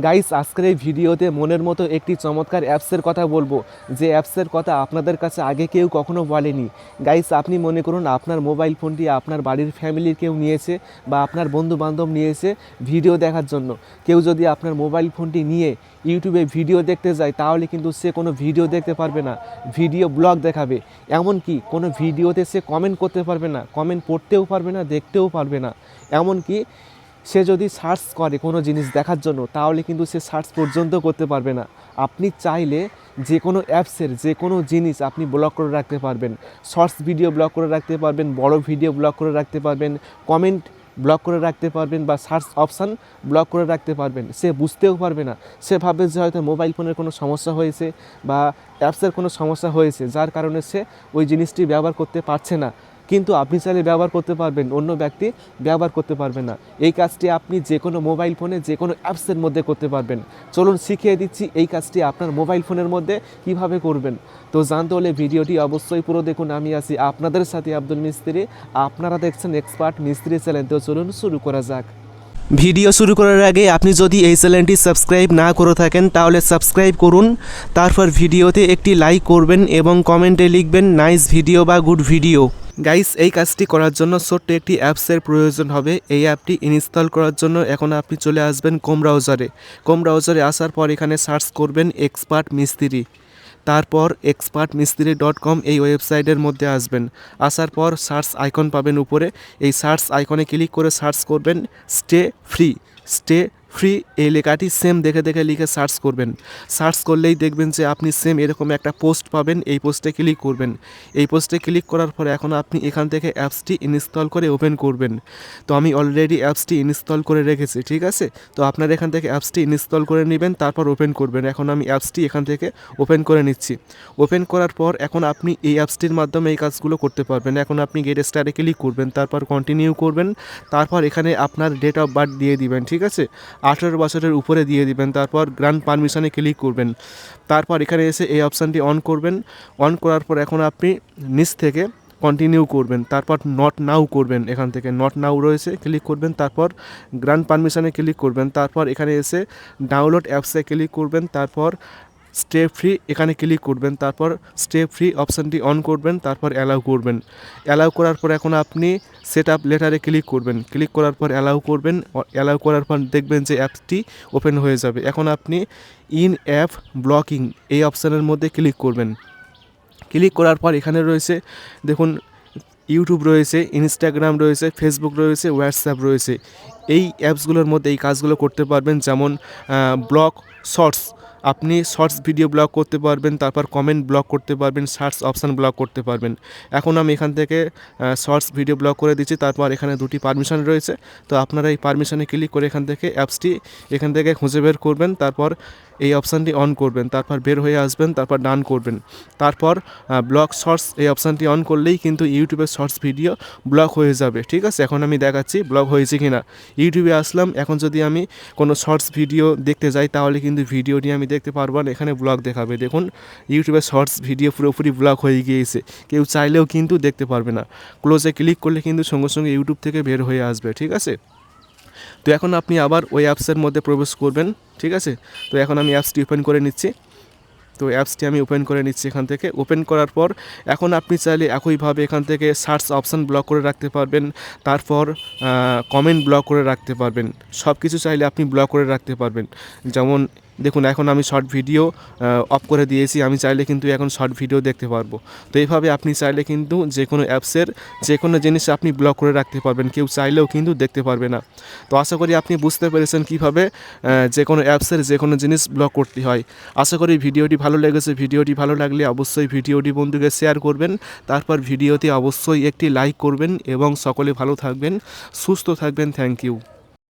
Guys, আজকের এই ভিডিওতে মনের মতো একটি চমৎকার অ্যাপসের কথা বলবো, যে অ্যাপসের কথা আপনাদের কাছে আগে কেউ কখনো বলেনি। গাইস, আপনি মনে করুন আপনার মোবাইল ফোনটি আপনার বাড়ির ফ্যামিলির কেউ নিয়েছে বা আপনার বন্ধু বান্ধব নিয়েছে ভিডিও দেখার জন্য। কেউ যদি আপনার মোবাইল ফোনটি নিয়ে ইউটিউবে ভিডিও দেখতে যায়, তাহলে কিন্তু সে কোনো ভিডিও দেখতে পারবে না, ভিডিও ব্লগ দেখাবে। এমনকি কোনো ভিডিওতে সে কমেন্ট করতে পারবে না, কমেন্ট পড়তেও পারবে না, দেখতেও পারবে না। এমনকি সে যদি সার্চ করে কোনো জিনিস দেখার জন্য, তাহলে কিন্তু সে সার্চ পর্যন্ত করতে পারবে না। আপনি চাইলে যে কোনো অ্যাপসের যে কোনো জিনিস আপনি ব্লক করে রাখতে পারবেন। শর্টস ভিডিও ব্লক করে রাখতে পারবেন, বড় ভিডিও ব্লক করে রাখতে পারবেন, কমেন্ট ব্লক করে রাখতে পারবেন বা সার্চ অপশান ব্লক করে রাখতে পারবেন। সে বুঝতেও পারবে না, সে ভাবে যে হয়তো মোবাইল ফোনের কোনো সমস্যা হয়েছে বা অ্যাপসের কোনো সমস্যা হয়েছে, যার কারণে সে ওই জিনিসটি ব্যবহার করতে পারছে না। কিন্তু আপনি চাইলে ব্যবহার করতে পারবেন, অন্য ব্যক্তি ব্যবহার করতে পারবে না। এই কাজটি আপনি যে কোনো মোবাইল ফোনে যে কোনো অ্যাপসের মধ্যে করতে পারবেন। চলুন শিখিয়ে দিচ্ছি এই কাজটি আপনার মোবাইল ফোনের মধ্যে কিভাবে করবেন। তো জানতে হলে ভিডিওটি অবশ্যই পুরো দেখুন। আমি আছি আপনাদের সাথে আব্দুল মিস্ত্রি, আপনারা দেখছেন এক্সপার্ট মিস্ত্রি চ্যানেল। তো চলুন শুরু করা যাক। ভিডিও শুরু করার আগে আপনি যদি এই চ্যানেলটি সাবস্ক্রাইব না করে থাকেন, তাহলে সাবস্ক্রাইব করুন। তারপর ভিডিওতে একটি লাইক করবেন এবং কমেন্টে লিখবেন নাইস ভিডিও বা গুড ভিডিও। গাইস, এই কাজটি করার জন্য ছোট্ট একটি অ্যাপসের প্রয়োজন হবে। এই অ্যাপটি ইনস্টল করার জন্য এখন আপনি চলে আসবেন ক্রোম ব্রাউজারে আসার পর এখানে সার্চ করবেন এক্সপার্ট মিস্ত্রি। তারপর expertmistri.com এই ওয়েবসাইটের মধ্যে আসবেন। আসার পর সার্চ আইকন পাবেন উপরে, এই সার্চ আইকনে ক্লিক করে সার্চ করবেন স্টে ফ্রি এই লেখাটি সেম দেখে দেখে লিখে সার্চ করবেন। সার্চ করলেই দেখবেন যে আপনি সেম এরকম একটা পোস্ট পাবেন, এই পোস্টে ক্লিক করবেন। এই পোস্টে ক্লিক করার পর এখন আপনি এখান থেকে অ্যাপসটি ইনস্টল করে ওপেন করবেন। তো আমি অলরেডি অ্যাপসটি ইনস্টল করে রেখেছি, ঠিক আছে। তো আপনারা এখান থেকে অ্যাপসটি ইনস্টল করে নেবেন, তারপর ওপেন করবেন। এখন আমি অ্যাপসটি এখান থেকে ওপেন করে নিচ্ছি। ওপেন করার পর এখন আপনি এই অ্যাপসটির মাধ্যমে এই কাজগুলো করতে পারবেন। এখন আপনি গেট স্টারে ক্লিক করবেন, তারপর কন্টিনিউ করবেন। তারপর এখানে আপনার ডেট অফ বার্থ দিয়ে দিবেন, ঠিক আছে, 18 বছরের উপরে দিয়ে দিবেন। তারপর গ্রান্ট পারমিশনে ক্লিক করবেন। তারপর এখানে এসে এই অপশানটি অন করবেন। অন করার পর এখন আপনি নিচ থেকে কন্টিনিউ করবেন, তারপর নট নাও করবেন। এখান থেকে নট নাও রয়েছে, ক্লিক করবেন। তারপর গ্রান্ট পারমিশনে ক্লিক করবেন। তারপর এখানে এসে ডাউনলোড অ্যাপসে ক্লিক করবেন। তারপর স্টে ফ্রি এখানে ক্লিক করবেন। তারপর স্টে ফ্রি অপশানটি অন করবেন। তারপর অ্যালাউ করবেন। অ্যালাউ করার পর এখন আপনি সেট আপ লেটারে ক্লিক করবেন। ক্লিক করার পর অ্যালাউ করবেন। অ্যালাউ করার পর দেখবেন যে অ্যাপটি ওপেন হয়ে যাবে। এখন আপনি ইন অ্যাপ ব্লকিং এই অপশানের মধ্যে ক্লিক করবেন। ক্লিক করার পর এখানে রয়েছে দেখুন, ইউটিউব রয়েছে, ইনস্টাগ্রাম রয়েছে, ফেসবুক রয়েছে, হোয়াটসঅ্যাপ রয়েছে। এই অ্যাপসগুলোর মধ্যে এই কাজগুলো করতে পারবেন, যেমন ব্লক শর্টস, আপনি শর্টস ভিডিও ব্লক করতে পারবেন, তারপর কমেন্ট ব্লক করতে পারবেন, সার্চ অপশান ব্লক করতে পারবেন। এখন আমি এখান থেকে শর্টস ভিডিও ব্লক করে দিচ্ছি। তারপর এখানে দুটি পারমিশন রয়েছে, তো আপনারা এই পারমিশনে ক্লিক করে এখান থেকে অ্যাপসটি এখান থেকে খুঁজে বের করবেন। তারপর এই অপশানটি অন করবেন, তারপর বের হয়ে আসবেন, তারপর ডান করবেন। তারপর ব্লক শর্টস এই অপশানটি অন করলেই কিন্তু ইউটিউবের শর্টস ভিডিও ব্লক হয়ে যাবে, ঠিক আছে। এখন আমি দেখাচ্ছি ব্লক হয়েছে কি না। ইউটিউবে আসলাম, এখন যদি আমি কোনো শর্টস ভিডিও দেখতে যাই, তাহলে কিন্তু ভিডিওটি আমি দেখতে পারবো না, এখানে ব্লক দেখাবে। দেখুন, ইউটিউবের শর্টস ভিডিও পুরোপুরি ব্লক হয়ে গিয়েছে, কেউ চাইলেও কিন্তু দেখতে পারবে না। ক্লোজে ক্লিক করলে কিন্তু সঙ্গে সঙ্গে ইউটিউব থেকে বের হয়ে আসবে, ঠিক আছে। তো এখন আপনি আবার ওই অ্যাপসের মধ্যে প্রবেশ করবেন, ঠিক আছে। তো এখন আমি অ্যাপসটি ওপেন করে নিচ্ছি। তো অ্যাপসটি আমি ওপেন করে নিচ্ছি এখান থেকে। ওপেন করার পর এখন আপনি চাইলে একইভাবে এখান থেকে সার্চ অপশান ব্লক করে রাখতে পারবেন, তারপর কমেন্ট ব্লক করে রাখতে পারবেন। সব কিছু চাইলে আপনি ব্লক করে রাখতে পারবেন। যেমন দেখুন, এখন আমি শর্ট ভিডিও অফ করে দিয়েছি, আমি চাইলে কিন্তু এখন শর্ট ভিডিও দেখতে পারবো। তো এইভাবে আপনি চাইলে কিন্তু যে কোনো অ্যাপসের যে কোনো জিনিস আপনি ব্লক করে রাখতে পারবেন, কেউ চাইলেও কিন্তু দেখতে পারবে না। তো আশা করি আপনি বুঝতে পেরেছেন কীভাবে যে কোনো অ্যাপসের যে কোনো জিনিস ব্লক করতে হয়। আশা করি ভিডিওটি ভালো লেগেছে। ভিডিওটি ভালো লাগলে অবশ্যই ভিডিওটি বন্ধুকে শেয়ার করবেন। তারপর ভিডিওতে অবশ্যই একটি লাইক করবেন এবং সকলে ভালো থাকবেন, সুস্থ থাকবেন। Thank you.